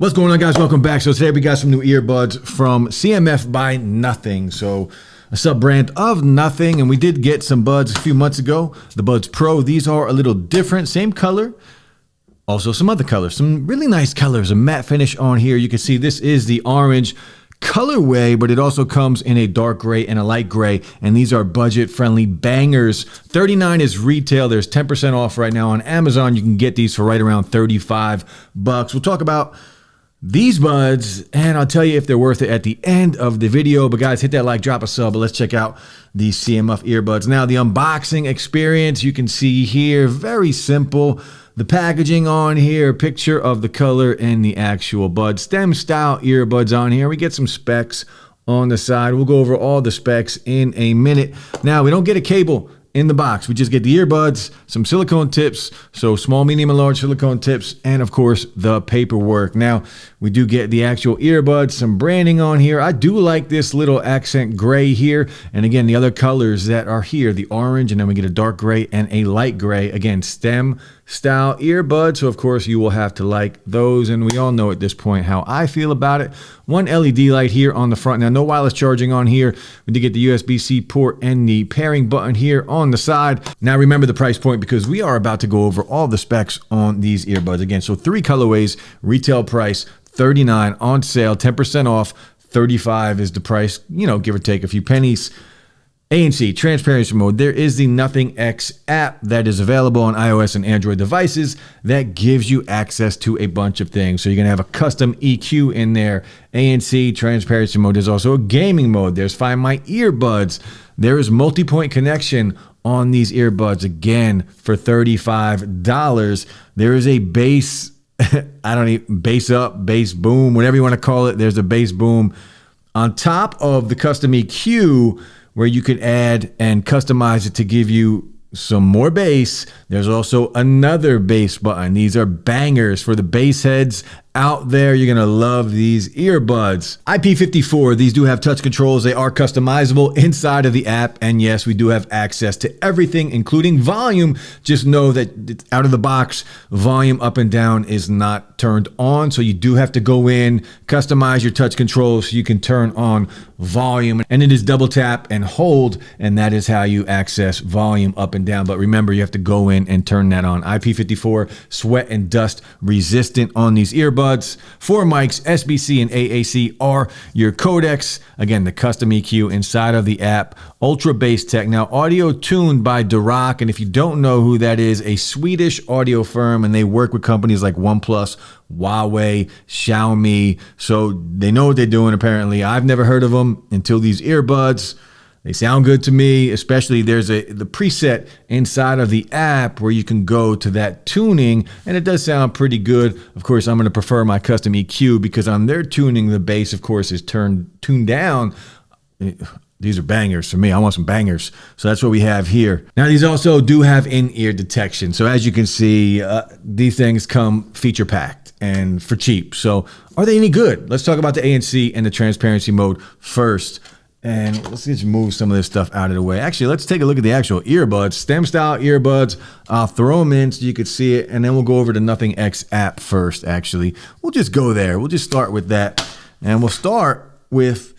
What's going on, guys? Welcome back. So today we got some new earbuds from CMF by Nothing. So a sub-brand of Nothing, and we did get some buds a few months ago. The Buds Pro. These are a little different, same color. Also some other colors, some really nice colors, a matte finish on here. You can see this is the orange colorway, but it also comes in a dark gray and a light gray, and these are budget-friendly bangers. $39 is retail. There's 10% off right now on Amazon. You can get these for right around $35. We'll talk about these buds, and I'll tell you if they're worth it at the end of the video. But guys, hit that like, drop a sub, but let's check out these CMF earbuds. Now, the unboxing experience, you can see here, very simple. The packaging on here, picture of the color and the actual bud. Stem style earbuds on here. We get some specs on the side. We'll go over all the specs in a minute. Now, we don't get a cable in the box. We just get the earbuds, some silicone tips, so small, medium, and large silicone tips, and of course the paperwork. Now we do get the actual earbuds, some branding on here. I do like this little accent gray here, and again the other colors that are here, the orange, and then we get a dark gray and a light gray. Again, stem style earbuds, so of course you will have to like those, and we all know at this point how I feel about it. One LED light here on the front. Now, no wireless charging on here. We did get the USB-C port and the pairing button here on the side. Now remember the price point, because we are about to go over all the specs on these earbuds again. So 3 colorways, retail price $39, on sale 10% off, $35 is the price, you know, give or take a few pennies. ANC, transparency mode. There is the Nothing X app that is available on iOS and Android devices that gives you access to a bunch of things. So you're going to have a custom EQ in there. ANC, transparency mode. There's also a gaming mode. There's Find My Earbuds. There is multi-point connection on these earbuds, again, for $35. There is a bass, bass up, bass boom, whatever you want to call it. There's a bass boom on top of the custom EQ, where you could add and customize it to give you some more bass. There's also another bass button. These are bangers for the bass heads out there. You're gonna love these earbuds. IP54, these do have touch controls. They are customizable inside of the app, and yes, we do have access to everything, including volume. Just know that out of the box, volume up and down is not turned on, so you do have to go in, customize your touch controls so you can turn on volume, and it is double tap and hold, and that is how you access volume up and down. But remember, you have to go in and turn that on. IP54, sweat and dust resistant on these earbuds. 4 mics, SBC and AAC are your codecs. Again, the custom EQ inside of the app. Ultra bass tech. Now, audio tuned by Dirac, and if you don't know who that is, a Swedish audio firm, and they work with companies like OnePlus, Huawei, Xiaomi, so they know what they're doing apparently. I've never heard of them until these earbuds. They sound good to me, especially there's the preset inside of the app where you can go to that tuning, and it does sound pretty good. Of course, I'm going to prefer my custom EQ, because on their tuning, the bass, of course, is tuned down. These are bangers for me. I want some bangers. So that's what we have here. Now, these also do have in-ear detection. So as you can see, these things come feature packed and for cheap. So are they any good? Let's talk about the ANC and the transparency mode first. And let's just move some of this stuff out of the way. Actually, let's take a look at the actual earbuds, stem style earbuds. I'll throw them in so you can see it, and then we'll go over the Nothing X app first. Actually, we'll just go there. We'll just start with that, and we'll start with,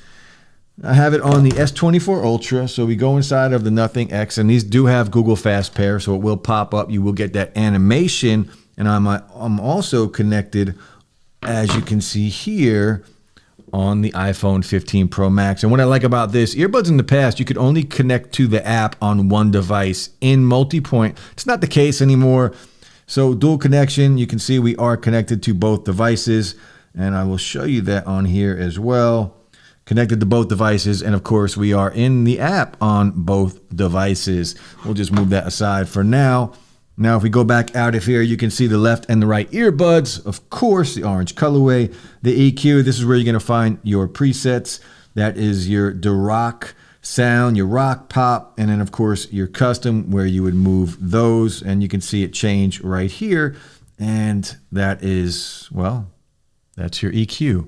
I have it on the S24 Ultra. So we go inside of the Nothing X, and these do have Google Fast Pair, so it will pop up. You will get that animation, and I'm also connected, as you can see here, on the iPhone 15 Pro Max. And what I like about this, earbuds in the past, you could only connect to the app on one device in multi-point. It's not the case anymore. So dual connection, you can see we are connected to both devices, and I will show you that on here as well. Connected to both devices, and of course we are in the app on both devices. We'll just move that aside for now. Now, if we go back out of here, you can see the left and the right earbuds. Of course, the orange colorway, the EQ. This is where you're going to find your presets. That is your Dirac sound, your rock, pop, and then, of course, your custom, where you would move those. And you can see it change right here. And that is, well, that's your EQ.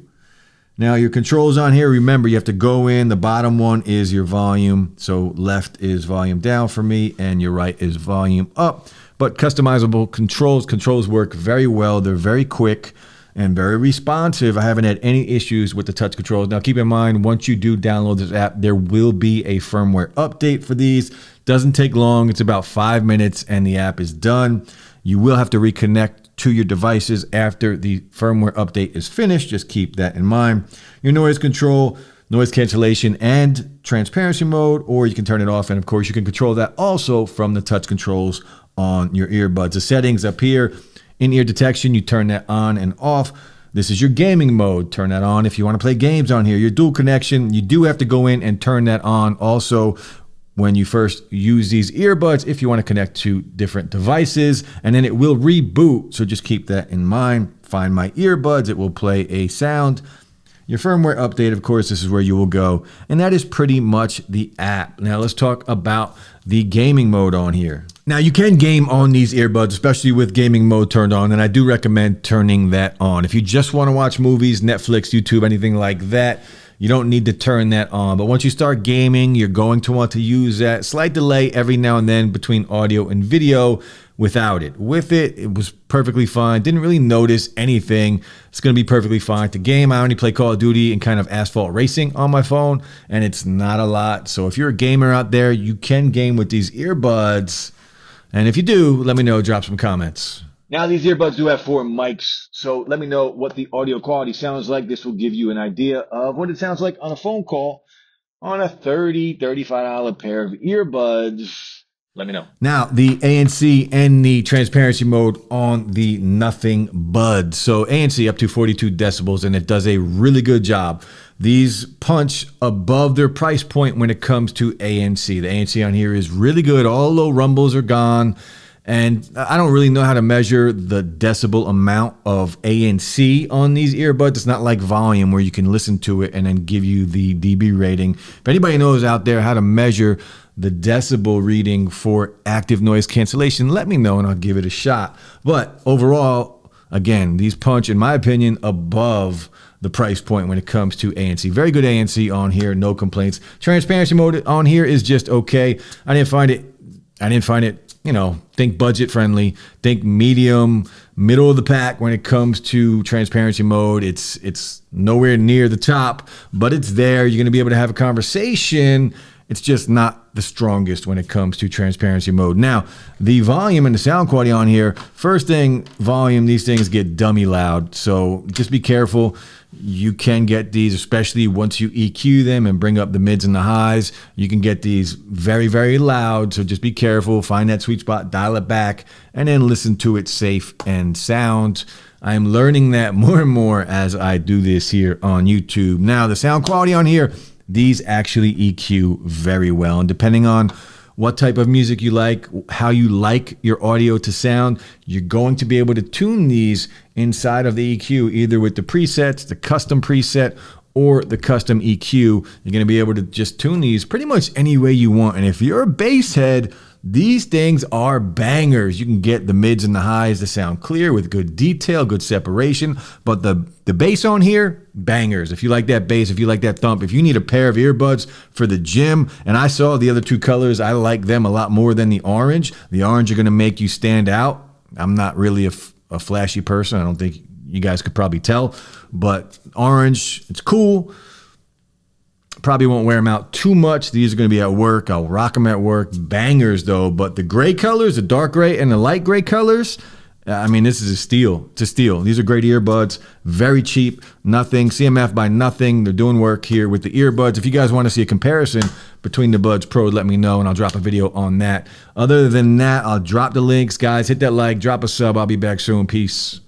Now, your controls on here, remember, you have to go in. The bottom one is your volume. So left is volume down for me, and your right is volume up. But customizable controls work very well. They're very quick. and very responsive. I haven't had any issues with the touch controls. Now, keep in mind, once you do download this app, there will be a firmware update for these. Doesn't take long. It's about 5 minutes and the app is done. You will have to reconnect to your devices after the firmware update is finished. Just keep that in mind. Your noise control, noise cancellation, and transparency mode, or you can turn it off. And of course, you can control that also from the touch controls on your earbuds. The settings up here, in-ear detection, you turn that on and off. This is your gaming mode. Turn that on if you want to play games on here. Your dual connection, you do have to go in and turn that on also when you first use these earbuds if you want to connect to different devices, and then it will reboot. So just keep that in mind. Find my earbuds, it will play a sound. Your firmware update, of course, this is where you will go. And that is pretty much the app. Now let's talk about the gaming mode on here. Now you can game on these earbuds, especially with gaming mode turned on, and I do recommend turning that on. If you just want to watch movies, Netflix, YouTube, anything like that, you don't need to turn that on. But once you start gaming, you're going to want to use that. Slight delay every now and then between audio and video. Without it. With it, it was perfectly fine. Didn't really notice anything. It's going to be perfectly fine to game. I only play Call of Duty and kind of asphalt racing on my phone, and it's not a lot. So if you're a gamer out there, you can game with these earbuds. And if you do, let me know. Drop some comments. Now, these earbuds do have 4 mics, so let me know what the audio quality sounds like. This will give you an idea of what it sounds like on a phone call on a $30, $35 pair of earbuds. Let me know. Now, the ANC and the transparency mode on the Nothing Buds. So ANC up to 42 decibels, and it does a really good job. These punch above their price point when it comes to ANC. The ANC on here is really good. All low rumbles are gone. And I don't really know how to measure the decibel amount of ANC on these earbuds. It's not like volume where you can listen to it and then give you the dB rating. If anybody knows out there how to measure the decibel reading for active noise cancellation, let me know and I'll give it a shot. But overall, again, these punch, in my opinion, above the price point when it comes to ANC. Very good ANC on here, no complaints. Transparency mode on here is just okay. I didn't find it, think budget friendly, think medium, middle of the pack when it comes to transparency mode. It's nowhere near the top, but it's there. You're going to be able to have a conversation. It's just not the strongest when it comes to transparency mode. Now, the volume and the sound quality on here, first thing, volume, these things get dummy loud. So just be careful. You can get these, especially once you EQ them and bring up the mids and the highs, you can get these very, very loud. So just be careful, find that sweet spot, dial it back, and then listen to it safe and sound. I'm learning that more and more as I do this here on YouTube. Now, the sound quality on here, these actually EQ very well. And depending on what type of music you like, how you like your audio to sound, you're going to be able to tune these inside of the EQ, either with the presets, the custom preset, or the custom EQ. You're going to be able to just tune these pretty much any way you want. And if you're a bass head, these things are bangers. You can get the mids and the highs to sound clear with good detail, good separation. But the bass on here, bangers. If you like that bass, if you like that thump, if you need a pair of earbuds for the gym, and I saw the other 2 colors, I like them a lot more than the orange. The orange are going to make you stand out. I'm not really a flashy person. I don't think you guys could probably tell, but orange, it's cool. Probably won't wear them out too much. These are going to be at work. I'll rock them at work. Bangers though. But the gray colors, the dark gray and the light gray colors, I mean, this is a steal. It's a steal. These are great earbuds. Very cheap. Nothing. CMF by Nothing. They're doing work here with the earbuds. If you guys want to see a comparison between the Buds Pro, let me know and I'll drop a video on that. Other than that, I'll drop the links. Guys, hit that like, drop a sub. I'll be back soon. Peace.